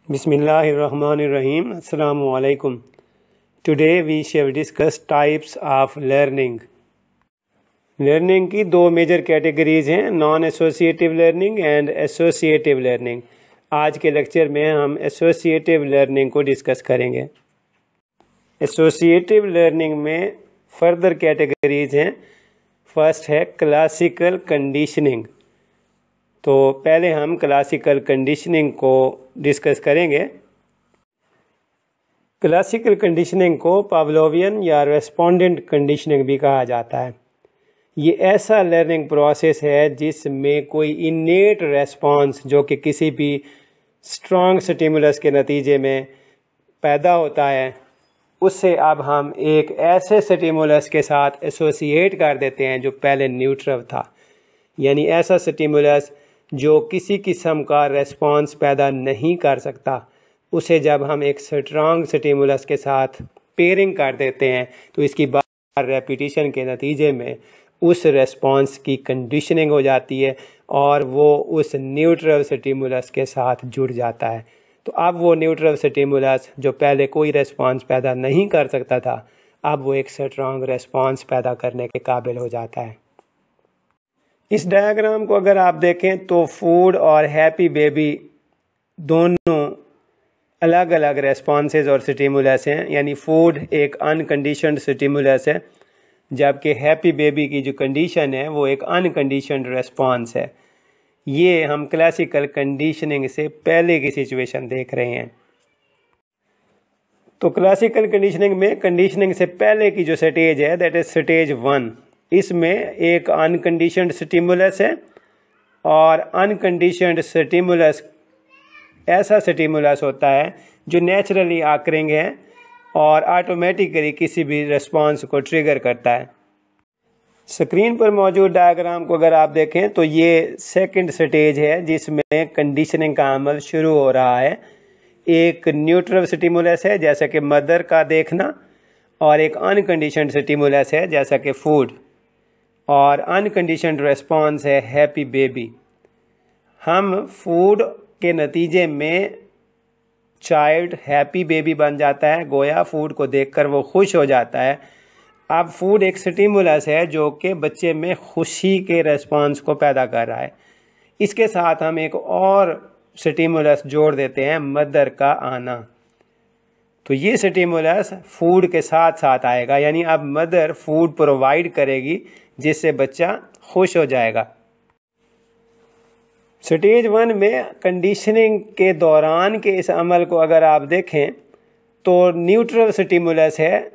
Bismillahirrahmanirrahim. Assalamu alaikum. Today we shall discuss types of learning. Learning की दो major categories हैं, non associative learning and associative learning. आज के lecture में हम एसोसिएटिव लर्निंग को डिस्कस करेंगे। एसोसिएटिव लर्निंग में फर्दर कैटेगरीज हैं। फर्स्ट है क्लासिकल कंडीशनिंग। तो पहले हम क्लासिकल कंडीशनिंग को डिस्कस करेंगे। क्लासिकल कंडीशनिंग को पावलोवियन या रेस्पोंडेंट कंडीशनिंग भी कहा जाता है। ये ऐसा लर्निंग प्रोसेस है जिसमें कोई इनेट रेस्पॉन्स जो कि किसी भी स्ट्रॉन्ग स्टिमुलस के नतीजे में पैदा होता है, उससे अब हम एक ऐसे स्टिमुलस के साथ एसोसिएट कर देते हैं जो पहले न्यूट्रल था। यानी ऐसा स्टिमुलस जो किसी किस्म का रेस्पॉन्स पैदा नहीं कर सकता, उसे जब हम एक स्ट्रॉन्ग स्टिमुलस के साथ पेयरिंग कर देते हैं तो इसकी बार रेपिटेशन के नतीजे में उस रेस्पॉन्स की कंडीशनिंग हो जाती है और वो उस न्यूट्रल स्टिमुलस के साथ जुड़ जाता है। तो अब वो न्यूट्रल स्टिमुलस जो पहले कोई रेस्पॉन्स पैदा नहीं कर सकता था, अब वो एक स्ट्रॉन्ग रेस्पॉन्स पैदा करने के काबिल हो जाता है। इस डायग्राम को अगर आप देखें तो फूड और हैप्पी बेबी दोनों अलग अलग रेस्पॉन्सेज और स्टिमुलस हैं। यानी फूड एक अनकंडीशनड स्टिमुलस है, जबकि हैप्पी बेबी की जो कंडीशन है वो एक अनकंडीशनड रेस्पॉन्स है। ये हम क्लासिकल कंडीशनिंग से पहले की सिचुएशन देख रहे हैं। तो क्लासिकल कंडीशनिंग में कंडीशनिंग से पहले की जो स्टेज है दैट इज स्टेज 1। इसमें एक अनकंडीशनड स्टिमुलस है और अनकंडीशनड स्टिमुलस ऐसा स्टिमुलस होता है जो नेचुरली आकरिंग है और ऑटोमेटिकली किसी भी रिस्पांस को ट्रिगर करता है। स्क्रीन पर मौजूद डायग्राम को अगर आप देखें तो ये सेकंड स्टेज है जिसमें कंडीशनिंग का अमल शुरू हो रहा है। एक न्यूट्रल स्टिमुलस है जैसा कि मदर का देखना, और एक अनकंडीशनड स्टिमुलस है जैसा कि फूड, और अनकंडीशनड रेस्पॉन्स है हैप्पी बेबी। हम फूड के नतीजे में चाइल्ड हैप्पी बेबी बन जाता है, गोया फूड को देखकर वो खुश हो जाता है। अब फूड एक स्टिमुलस है जो कि बच्चे में खुशी के रेस्पॉन्स को पैदा कर रहा है। इसके साथ हम एक और स्टिमुलस जोड़ देते हैं, मदर का आना। तो ये स्टिमुलस फूड के साथ साथ आएगा, यानी अब मदर फूड प्रोवाइड करेगी जिससे बच्चा खुश हो जाएगा। स्टेज 1 में कंडीशनिंग के दौरान के इस अमल को अगर आप देखें तो न्यूट्रल स्टिमुलस है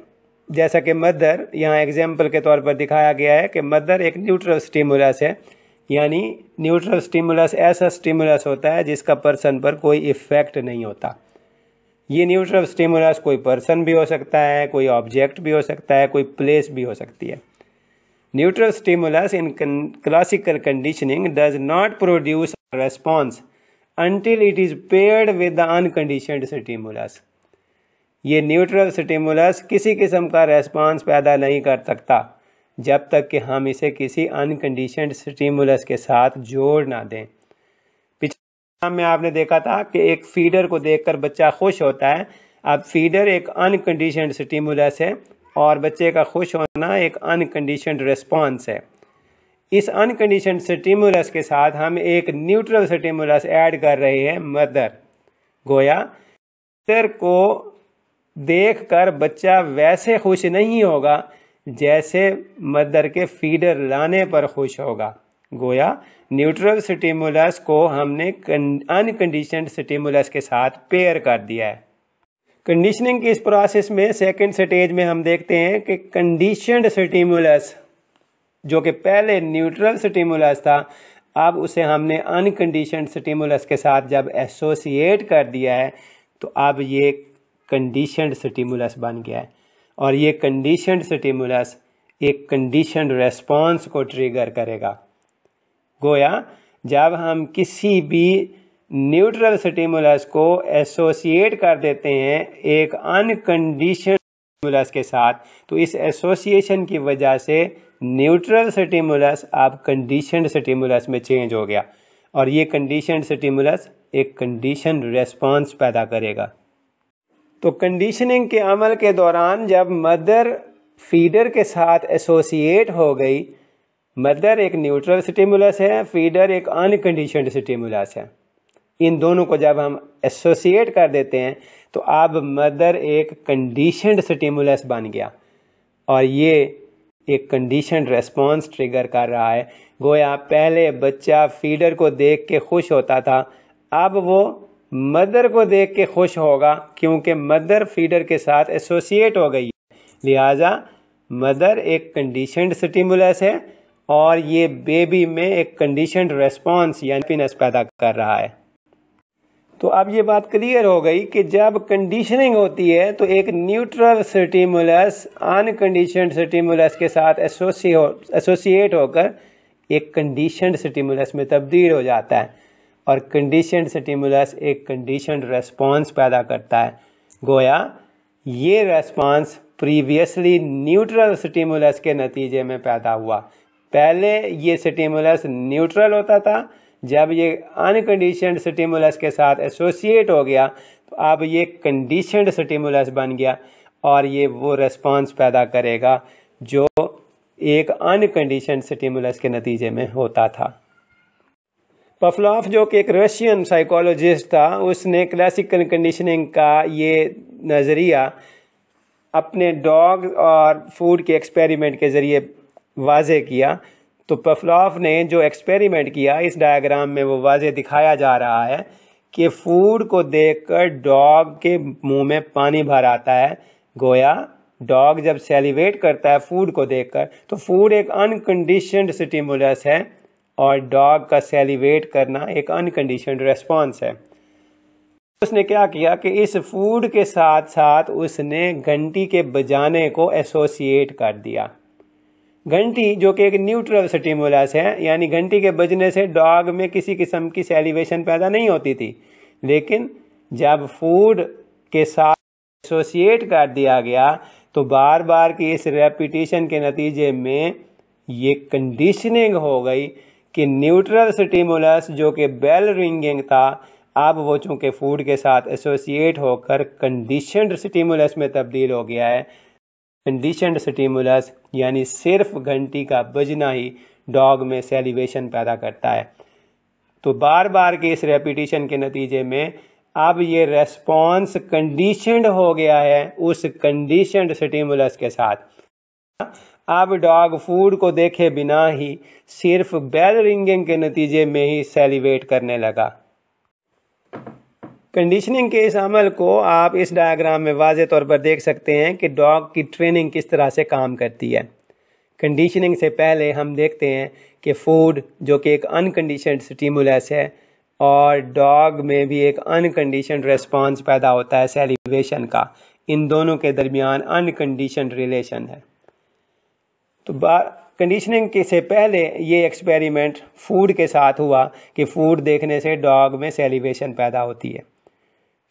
जैसा कि मदर, यहाँ एग्जाम्पल के तौर पर दिखाया गया है कि मदर एक न्यूट्रल स्टिमुलस है। यानी न्यूट्रल स्टिमुलस ऐसा स्टिमुलस होता है जिसका पर्सन पर कोई इफेक्ट नहीं होता। ये न्यूट्रल स्टिमुलस कोई पर्सन भी हो सकता है, कोई ऑब्जेक्ट भी हो सकता है, कोई प्लेस भी हो सकती है। Neutral stimulus in classical conditioning does not produce a response until it is paired with the unconditioned stimulus. ये न्यूट्रल स्टिमुलस किसी किस्म का रेस्पॉन्स पैदा नहीं कर सकता जब तक कि हम इसे किसी अनकंडीशनड स्टिमुलस के साथ जोड़ ना दें। पिछले में आपने देखा था कि एक फीडर को देखकर बच्चा खुश होता है। अब फीडर एक अनकंडीशनड स्टिमुलस है और बच्चे का खुश होना एक अनकंडीशनड रिस्पॉन्स है। इस अनकंडीशनड स्टिमुलस के साथ हम एक न्यूट्रल स्टिमुलस ऐड कर रहे हैं, मदर। गोया मदर को देखकर बच्चा वैसे खुश नहीं होगा जैसे मदर के फीडर लाने पर खुश होगा। गोया न्यूट्रल स्टिमुलस को हमने अनकंडीशनड स्टिमुलस के साथ पेयर कर दिया है। कंडीशनिंग की इस प्रोसेस में सेकंड स्टेज में हम देखते हैं कि कंडीशनड स्टिमुलस जो कि पहले न्यूट्रल स्टिमुलस था, अब उसे हमने अनकंडीशनड स्टिमुलस के साथ जब एसोसिएट कर दिया है तो अब ये कंडीशनड स्टिमुलस बन गया है। और ये कंडीशनड स्टिमुलस एक कंडीशनड रेस्पॉन्स को ट्रिगर करेगा। गोया जब हम किसी भी न्यूट्रल स्टिमुलस को एसोसिएट कर देते हैं एक अनकंडीशनड स्टिमुलस के साथ, तो इस एसोसिएशन की वजह से न्यूट्रल स्टिमुलस अब कंडीशनड स्टिमुलस में चेंज हो गया और ये कंडीशनड स्टिमुलस एक कंडीशन रेस्पॉन्स पैदा करेगा। तो कंडीशनिंग के अमल के दौरान जब मदर फीडर के साथ एसोसिएट हो गई, मदर एक न्यूट्रल स्टिमुलस है, फीडर एक अनकंडीशनड स्टिमुलस है, इन दोनों को जब हम एसोसिएट कर देते हैं तो अब मदर एक कंडीशनड स्टिमुलस बन गया और ये एक कंडीशनड रेस्पॉन्स ट्रिगर कर रहा है। गोया पहले बच्चा फीडर को देख के खुश होता था, अब वो मदर को देख के खुश होगा क्योंकि मदर फीडर के साथ एसोसिएट हो गई। लिहाजा मदर एक कंडीशनड स्टिमुलस है और ये बेबी में एक कंडीशनड रेस्पॉन्स यानी हैप्पीनेस पैदा कर रहा है। तो अब ये बात क्लियर हो गई कि जब कंडीशनिंग होती है तो एक न्यूट्रल स्टिमुलस अनकंडीशनड स्टिमुलस के साथ एसोसिएट होकर एक कंडीशनड स्टिमुलस में तब्दील हो जाता है और कंडीशनड स्टिमुलस एक कंडीशनड रेस्पॉन्स पैदा करता है। गोया ये रेस्पॉन्स प्रीवियसली न्यूट्रल स्टिमुलस के नतीजे में पैदा हुआ। पहले ये स्टिमुलस न्यूट्रल होता था, जब ये अनकंडीशनड स्टिमुलस के साथ एसोसिएट हो गया तो अब ये कंडीशनड स्टिमुलस बन गया और ये वो रेस्पॉन्स पैदा करेगा जो एक अनकंडीशनड स्टिमुलस के नतीजे में होता था। पफलॉफ जो कि एक रशियन साइकोलॉजिस्ट था, उसने क्लासिकल कंडीशनिंग का ये नज़रिया अपने डॉग और फूड के एक्सपेरिमेंट के ज़रिए वाज़े किया। तो पफलॉफ ने जो एक्सपेरिमेंट किया, इस डायग्राम में वो वाज़े दिखाया जा रहा है कि फूड को देखकर डॉग के मुंह में पानी भर आता है। गोया डॉग जब सेलिवेट करता है फूड को देखकर तो फूड एक अनकंडीशनड स्टिमुलस है और डॉग का सेलिवेट करना एक अनकंडीशनड रेस्पॉन्स है। उसने क्या किया कि इस फूड के साथ साथ उसने घंटी के बजाने को एसोसिएट कर दिया। घंटी जो कि एक न्यूट्रल स्टिमुलस है, यानी घंटी के बजने से डॉग में किसी किस्म की सेलिवेशन पैदा नहीं होती थी, लेकिन जब फूड के साथ एसोसिएट कर दिया गया तो बार बार की इस रेपिटेशन के नतीजे में ये कंडीशनिंग हो गई कि न्यूट्रल स्टिमुलस जो कि बेल रिंगिंग था, अब वो चूँकि फूड के साथ एसोसिएट होकर कंडीशनड स्टिमुलस में तब्दील हो गया है। कंडीशनड स्टिमुलस यानी सिर्फ घंटी का बजना ही डॉग में सेलिवेशन पैदा करता है। तो बार बार के इस रेपिटेशन के नतीजे में अब ये रेस्पॉन्स कंडीशनड हो गया है उस कंडीशनड स्टिमुलस के साथ। अब डॉग फूड को देखे बिना ही सिर्फ बेल रिंगिंग के नतीजे में ही सेलिवेट करने लगा। कंडीशनिंग के इस अमल को आप इस डायग्राम में वाज़े तौर पर देख सकते हैं कि डॉग की ट्रेनिंग किस तरह से काम करती है। कंडीशनिंग से पहले हम देखते हैं कि फूड जो कि एक अनकंडीशनड स्टिमुलस है और डॉग में भी एक अनकंडीशनड रेस्पॉन्स पैदा होता है सेलिवेशन का, इन दोनों के दरमियान अनकंडीशनड रिलेशन है। तो कंडीशनिंग के से पहले ये एक्सपेरिमेंट फूड के साथ हुआ कि फूड देखने से डॉग में सेलिवेशन पैदा होती है।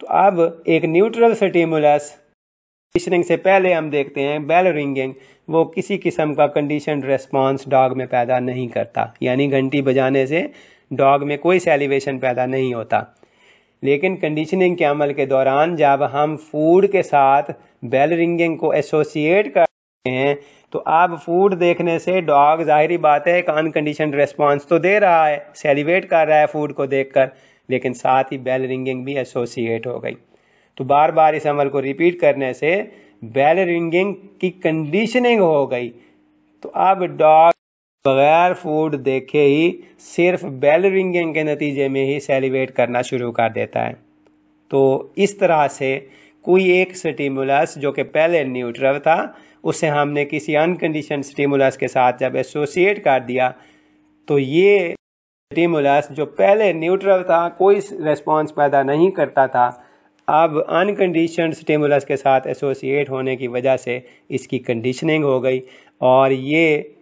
तो अब एक न्यूट्रल स्टिमुलस कंडीशनिंग से पहले हम देखते हैं बेल रिंगिंग, वो किसी किस्म का कंडीशनड रेस्पॉन्स डॉग में पैदा नहीं करता, यानी घंटी बजाने से डॉग में कोई सेलिवेशन पैदा नहीं होता। लेकिन कंडीशनिंग के अमल के दौरान जब हम फूड के साथ बेल रिंगिंग को एसोसिएट करते हैं तो अब फूड देखने से डॉग जाहिर बात है एक अनकंडीशनड रेस्पॉन्स तो दे रहा है, सेलिवेट कर रहा है फूड को देखकर, लेकिन साथ ही बेल रिंगिंग भी एसोसिएट हो गई। तो बार बार इस अमल को रिपीट करने से बेल रिंगिंग की कंडीशनिंग हो गई। तो अब डॉग बगैर फूड देखे ही सिर्फ बेल रिंगिंग के नतीजे में ही सेलिवेट करना शुरू कर देता है। तो इस तरह से कोई एक स्टिमुलस जो कि पहले न्यूट्रल था उसे हमने किसी अनकंडीशन स्टिमुलस के साथ जब एसोसिएट कर दिया तो ये स्टिमुलस जो पहले न्यूट्रल था, कोई रेस्पॉन्स पैदा नहीं करता था, अब अनकंडीशनड स्टिमुलस के साथ एसोसिएट होने की वजह से इसकी कंडीशनिंग हो गई और ये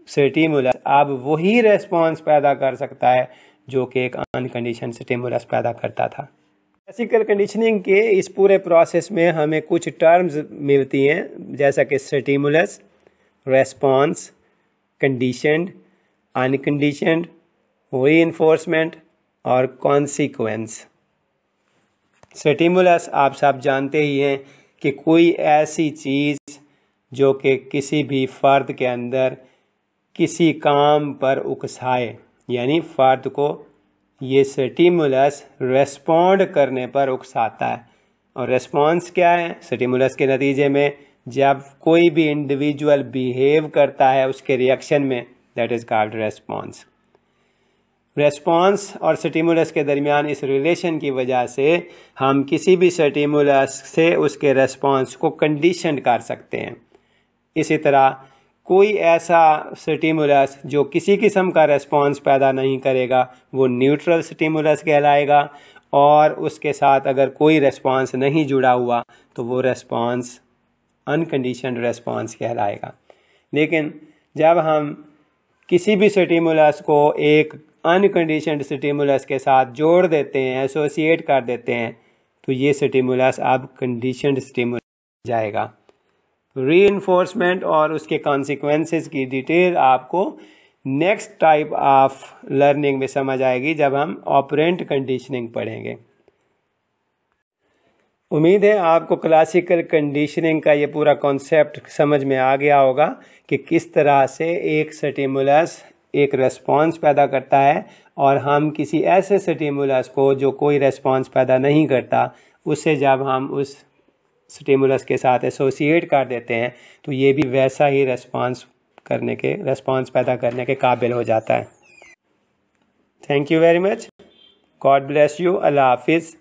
स्टिमुलस अब वही रेस्पॉन्स पैदा कर सकता है जो कि एक अनकंडीशन स्टिमुलस पैदा करता था। क्लासिकल कंडीशनिंग के इस पूरे प्रोसेस में हमें कुछ टर्म्स मिलती हैं, जैसा कि stimulus, response, conditioned, unconditioned, reinforcement और कॉन्सिक्वेंस। स्टिमुलस आप सब जानते ही हैं कि कोई ऐसी चीज़ जो कि किसी भी फ़र्द के अंदर किसी काम पर उकसाए, यानी फ़र्द को ये स्टिमुलस रेस्पॉन्ड करने पर उकसाता है। और रेस्पॉन्स क्या है? स्टिमुलस के नतीजे में जब कोई भी इंडिविजुअल बिहेव करता है उसके रिएक्शन में, that is called response. Response और स्टिमुलस के दरमियान इस रिलेशन की वजह से हम किसी भी स्टिमुलस से उसके रेस्पॉन्स को कंडीशन कर सकते हैं। इसी तरह कोई ऐसा स्टिमुलस जो किसी किस्म का रेस्पॉन्स पैदा नहीं करेगा वो न्यूट्रल स्टिमुलस कहलाएगा, और उसके साथ अगर कोई रेस्पॉन्स नहीं जुड़ा हुआ तो वो रेस्पॉन्स अनकंडीशनड रेस्पॉन्स कहलाएगा। लेकिन जब हम किसी भी स्टिमुलस को एक अनकंडीशनड स्टिमुलस के साथ जोड़ देते हैं, एसोसिएट कर देते हैं, तो ये स्टिमुलस अब कंडीशनड स्टिमुलस जाएगा। रीइंफोर्समेंट और उसके कॉन्सिक्वेंसेस की डिटेल आपको नेक्स्ट टाइप ऑफ लर्निंग में समझ आएगी जब हम ऑपरेंट कंडीशनिंग पढ़ेंगे। उम्मीद है आपको क्लासिकल कंडीशनिंग का ये पूरा कॉन्सेप्ट समझ में आ गया होगा कि किस तरह से एक स्टिमुलस एक रेस्पॉन्स पैदा करता है, और हम किसी ऐसे स्टिमुलस को जो कोई रेस्पॉन्स पैदा नहीं करता उससे जब हम उस स्टिमुलस के साथ एसोसिएट कर देते हैं तो ये भी वैसा ही रेस्पॉन्स पैदा करने के काबिल हो जाता है। Thank you very much. God bless you. अल्लाह हाफिज़।